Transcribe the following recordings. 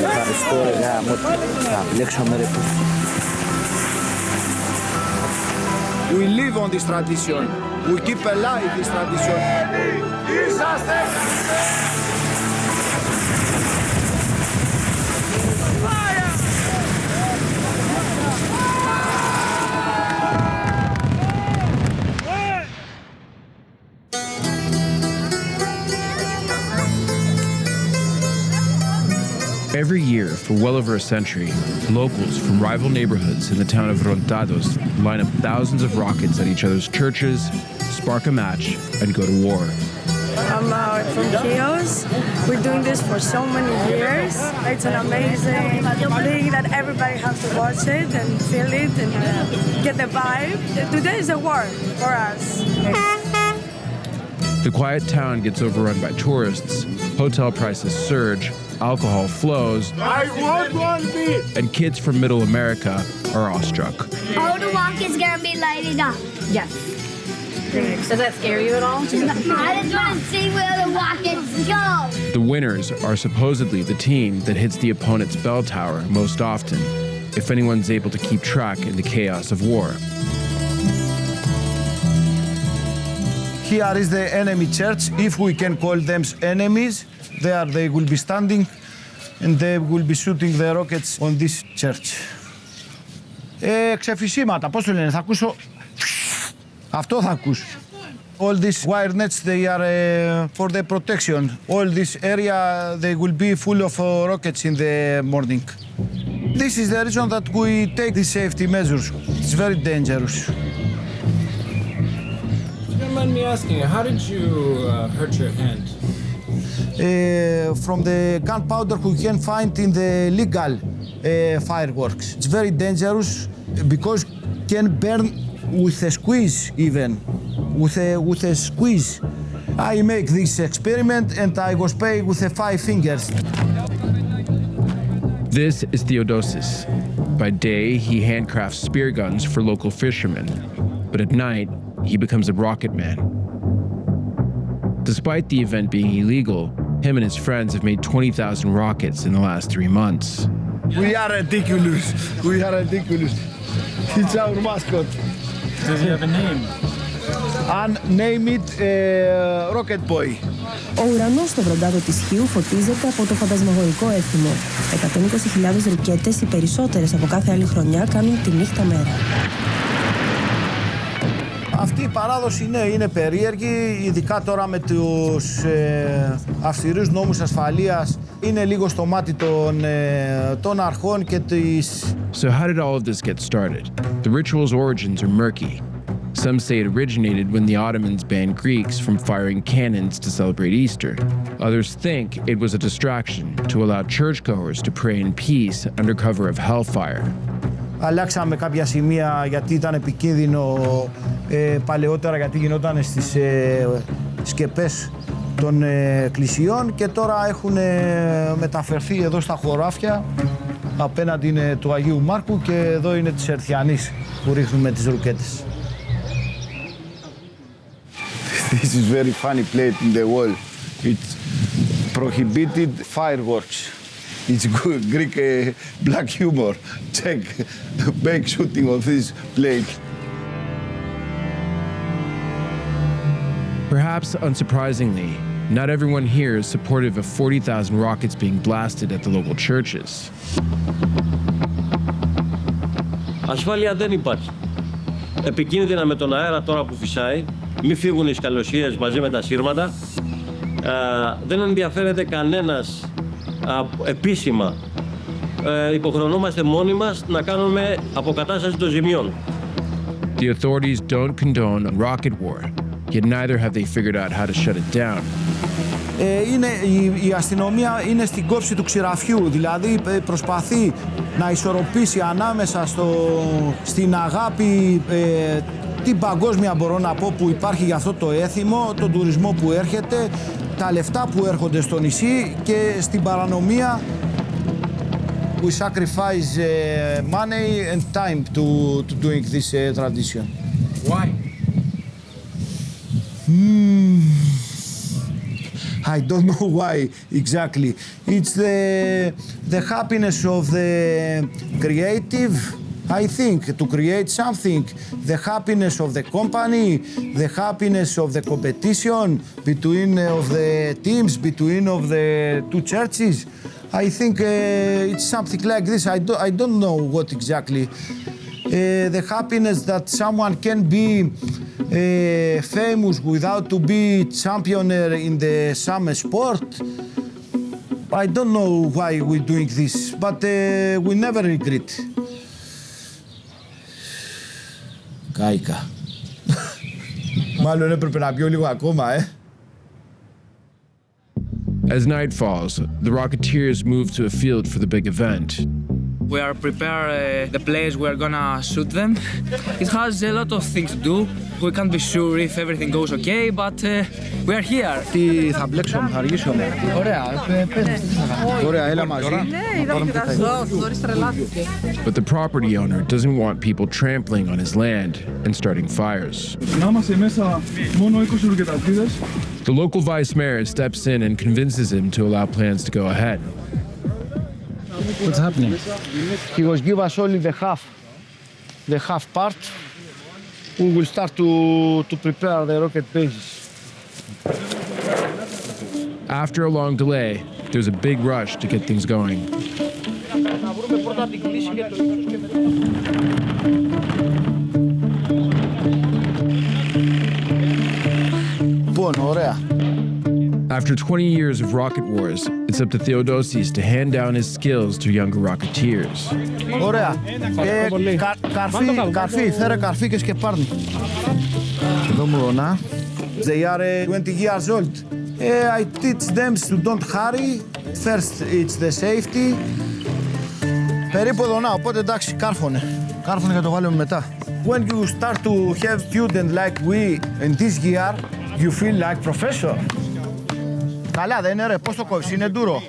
Ευχαριστώ ρε γάμο, θα μπλέξαμε ρε πούς. We live on this tradition. We keep alive this tradition. Είσαστε Every year, for well over a century, locals from rival neighborhoods in the town of Vrontados line up thousands of rockets at each other's churches, spark a match, and go to war. I'm from Chios. We're doing this for so many years. It's an amazing thing that everybody has to watch it and feel it and get the vibe. Today is a war for us. The quiet town gets overrun by tourists, hotel prices surge, alcohol flows, I want one beer. And kids from Middle America are awestruck. All the rockets gonna be lighted up. Yes. Does that scare you at all? I just want to see where the rockets go. The winners are supposedly the team that hits the opponent's bell tower most often, if anyone's able to keep track in the chaos of war. Here is the enemy church. If we can call them enemies, there they will be standing and they will be shooting the rockets on this church. Ξεφυσίματα, πώς το λένε, θα ακούσω. Αυτό θα ακούσω. All these wire nets, they are for the protection. All this area, they will be full of rockets in the morning. This is the reason that we take the safety measures. It's very dangerous. Don't mind me asking, how did you hurt your hand? From the gunpowder we can find in the legal fireworks. It's very dangerous because can burn with a squeeze even, with a squeeze. I make this experiment and I was paid with 5 fingers. This is Theodosis. By day, he handcrafts spear guns for local fishermen, but at night, he becomes a rocket man. Despite the event being illegal, him and his friends have made 20,000 rockets in the last 3 months. We are ridiculous. We are ridiculous. It's our mascot. Does he have a name? And name it Rocket Boy. Ο ουρανός στο Βροντάδο της Χίου φωτίζεται από το φαντασμαγορικό έθιμο. 120.000 ρουκέτες, οι περισσότερες από κάθε άλλη χρονιά, κάνουν τη νύχτα μέρα. Αυτή η παράδοση είναι περίεργη, ειδικά τώρα με τους αυστηρούς νόμους ασφαλείας. Είναι λίγο στο μάτι των αρχών και της... So how did all of this get started? The ritual's origins are murky. Some say it originated when the Ottomans banned Greeks from firing cannons to celebrate Easter. Others think it was a distraction to allow churchgoers to pray in peace under cover of hellfire. Αλλάξαμε κάποια σημεία γιατί ήταν επικίνδυνο παλαιότερα, γιατί γινόταν στις σκεπές των εκκλησιών και τώρα έχουν μεταφερθεί εδώ στα χωράφια. Απέναντι είναι του Αγίου Μάρκου και εδώ είναι της Ερθιανής που ρίχνουμε τις ρουκέτες. This is very funny plate in the wall. It's prohibited fireworks. It's good Greek black humor. Check the big shooting of this plate. Perhaps unsurprisingly, not everyone here is supportive of 40,000 rockets being blasted at the local churches. Ασφάλεια δεν υπάρχει. Επικίνδυνα με τον αέρα τώρα που φυσάει, μη φύγουν οι σκαλωσίες μαζί με τα σύρματα. Δεν ενδιαφέρεται κανένας επίσημα. Υποχρεωνόμαστε μόνοι μας να κάνουμε αποκατάσταση των ζημιών. The authorities don't condone a rocket war, yet neither have they figured out how to shut it down. Η αστυνομία είναι στην κόψη του ξηραφιού, δηλαδή προσπαθεί να ισορροπήσει ανάμεσα στην αγάπη την παγκόσμια, μπορώ να πω, που υπάρχει για αυτό το έθιμο, τον τουρισμό που έρχεται, τα λεφτά που έρχονται στο νησί και στην παρανομία. We sacrifice money and time to doing this tradition. Why? I don't know why exactly. It's the happiness of the creative, I think, to create something. The happiness of the company, the happiness of the competition between of the teams, between of the two churches. I think it's something like this. I don't know what exactly. The happiness that someone can be famous without to be champion in the some sport. I don't know why we're doing this, but we never regret. Κάηκα. Μάλλον έπρεπε να πιω λίγο ακόμα, As night falls, the Rocketeers move to a field for the big event. We are prepare the place we're gonna shoot them. It has a lot of things to do. We can't be sure if everything goes okay, but we are here. Τι θα μπλέξω, θα αργήσω. Ωραία, Ωραία, έλα μαζί. But the property owner doesn't want people trampling on his land and starting fires. Να είμαστε μέσα μόνο 20 ρουκετατίδες. The local vice mayor steps in and convinces him to allow plans to go ahead. What's happening? He was give us only the half part. We will start to prepare the rocket bases. After a long delay, there's a big rush to get things going. Λοιπόν, ωραία. After 20 years of rocket wars, it's up to Theodosis to hand down his skills to younger Rocketeers. Ωραία. Καρφί, φέρε καρφί και σκεπάρνη. Εδώ μου ρωνά. They are 20 years old. I teach them to don't hurry. First, it's the safety. Περίπου εδώ να, οπότε εντάξει, κάρφωνε. Κάρφωνε και το βάλουμε μετά. When you start to have students like we in this year, you feel like professor. Καλά δεν είναι ρε, πώς το κόβεις, είναι ντούρο.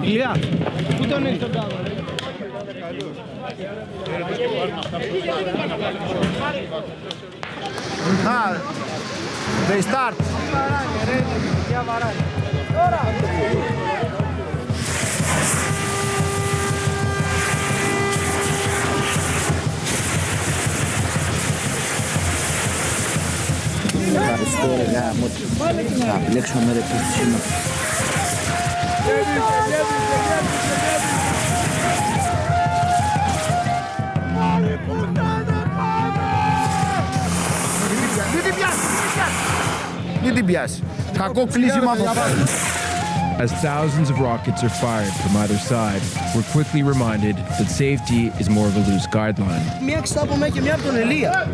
Ηλία, πού τον έχεις τον κάδο ρε. They start. Ευχαριστώ ρε γάμο. Θα μπλέξουμε ρε πίσω. Μην την πιάσει. Κακό κλείσιμο από πάνω. As thousands of rockets are fired from either side, we're quickly reminded that safety is more of a loose guideline. Μία ξυπνά από μένα και μία από τον Ελία.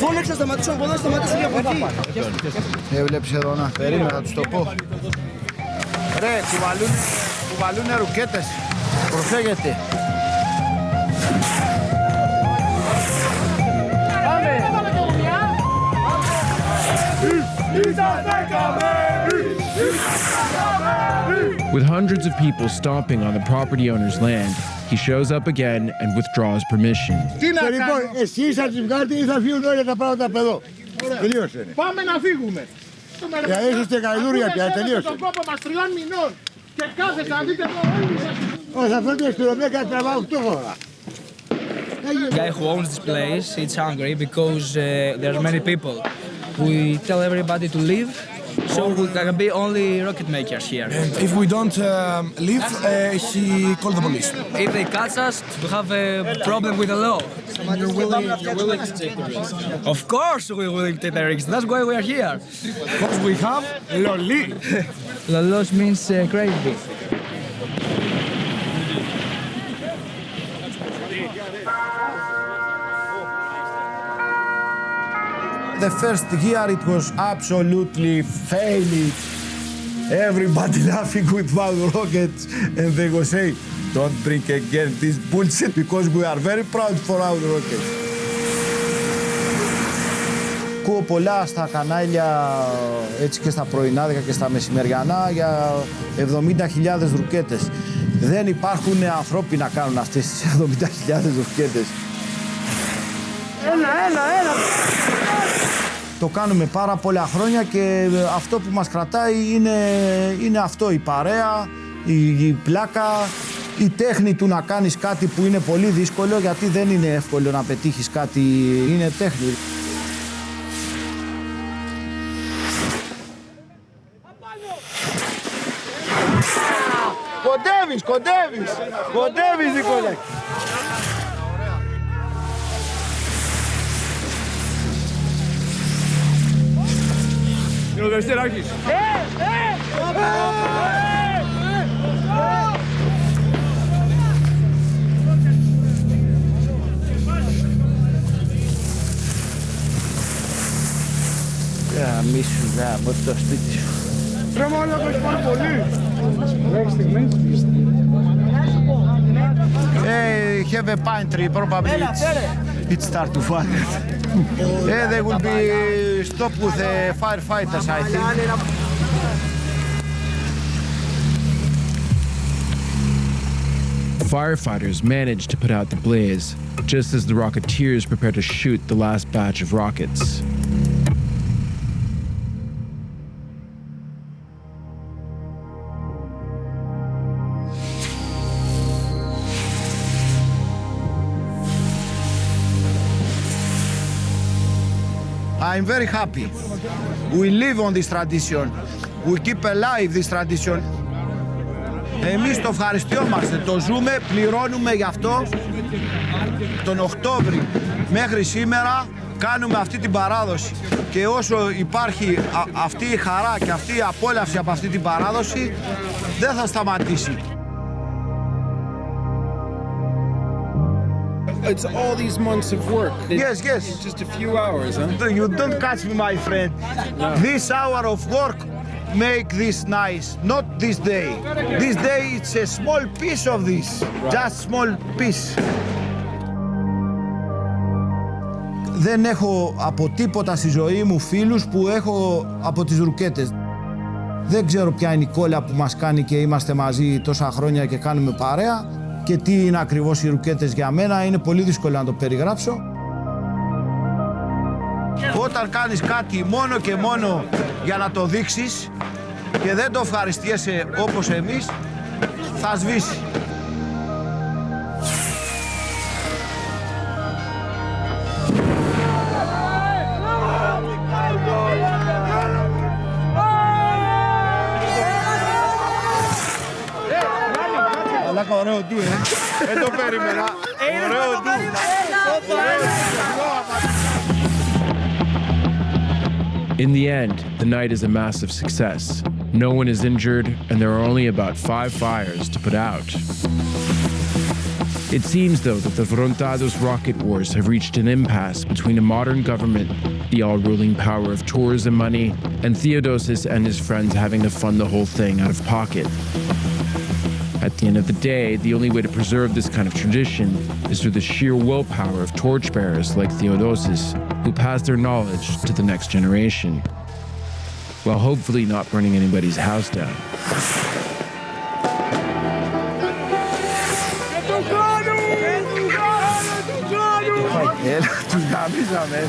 Φώναξα να σταματήσουν από εδώ, σταματήσουν και από εκεί. Έβλεψε εδώ να περίμενα, θα τους το πω. Ρε, κουβαλούνε ρουκέτες. Προσέχετε. With hundreds of people stomping on the property owner's land, he shows up again and withdraws permission. Τι να κάνουμε, εσείς θα τις βγάλετε ή θα φύγουν όλα τα πράγματα από εδώ. Τελείωσε. Πάμε να φύγουμε. Είσαστε καηδούρια πια, τελείωσε. Στον κόπο μας 3 μηνών και κάθεστε να δείτε εδώ όλοι σας. Ως αυτό το αστυνομία τραβά 8 φορά. The guy who owns this place, it's angry because there are many people. We tell everybody to leave, so we can be only rocket makers here. And if we don't leave, he call the police. If they catch us, we have a problem with the law. You're willing to take the risk. Of course we're willing to take the risk. That's why we are here. Because we have loli. Lolos means crazy. The first year it was absolutely failing. Everybody laughing with our rockets and they will say, don't bring again this bullshit because we are very proud for our rockets. Ακούω πολλά στα κανάλια έτσι και στα πρωινάδικα και στα μεσημεριανά για 70.000 ρουκέτες. Δεν υπάρχουν ανθρώποι να κάνουν αυτές τις 70.000 ρουκέτες. Έλα. Το κάνουμε πάρα πολλά χρόνια και αυτό που μας κρατάει είναι αυτό, η παρέα, η πλάκα, η τέχνη του να κάνεις κάτι που είναι πολύ δύσκολο, γιατί δεν είναι εύκολο να πετύχεις κάτι, είναι τέχνη. Κοντεύεις Νικόλα. Είναι ο Δεστεράκης. Γαμίσου γάμο το σπίτι σου. Πρέπει όλα να έχει πάρει πολύ. Μέχρι στιγμής. Have a pine tree, probably it start to fire. They will be stopped with the firefighters, I think. Firefighters managed to put out the blaze, just as the Rocketeers prepare to shoot the last batch of rockets. I'm very happy. We live on this tradition. We keep alive this tradition. Εμείς το ευχαριστιόμαστε, το ζούμε, πληρώνουμε γι' αυτό. Τον Οκτώβρη μέχρι σήμερα κάνουμε αυτή την παράδοση. Και όσο υπάρχει αυτή η χαρά και αυτή η απόλαυση από αυτή την παράδοση, δεν θα σταματήσει. It's all these months of work. Yes. Just a few hours, huh? You don't catch me, my friend. No. This hour of work make this nice, not this day. This day it's a small piece of this, just small piece. Δεν έχω από τίποτα στη ζωή μου φίλους που έχω από τις ρουκέτες. Δεν ξέρω ποια είναι η κόλλα που μας κάνει και είμαστε μαζί τόσα χρόνια και κάνουμε παρέα. Και τι είναι ακριβώς οι ρουκέτες για μένα, είναι πολύ δύσκολο να το περιγράψω. Όταν κάνεις κάτι μόνο και μόνο για να το δείξεις και δεν το ευχαριστιέσαι όπως εμείς, θα σβήσει. Αλλά ωραίο ντου, δεν το περίμενα. Ωραίο ντου. In the end, the night is a massive success. No one is injured, and there are only about 5 fires to put out. It seems, though, that the Vrontados rocket wars have reached an impasse between a modern government, the all-ruling power of tourism money, and Theodosis and his friends having to fund the whole thing out of pocket. At the end of the day, the only way to preserve this kind of tradition is through the sheer willpower of torchbearers like Theodosis, who pass their knowledge to the next generation, while hopefully not burning anybody's house down. Έλα, τους γαμίσαμε.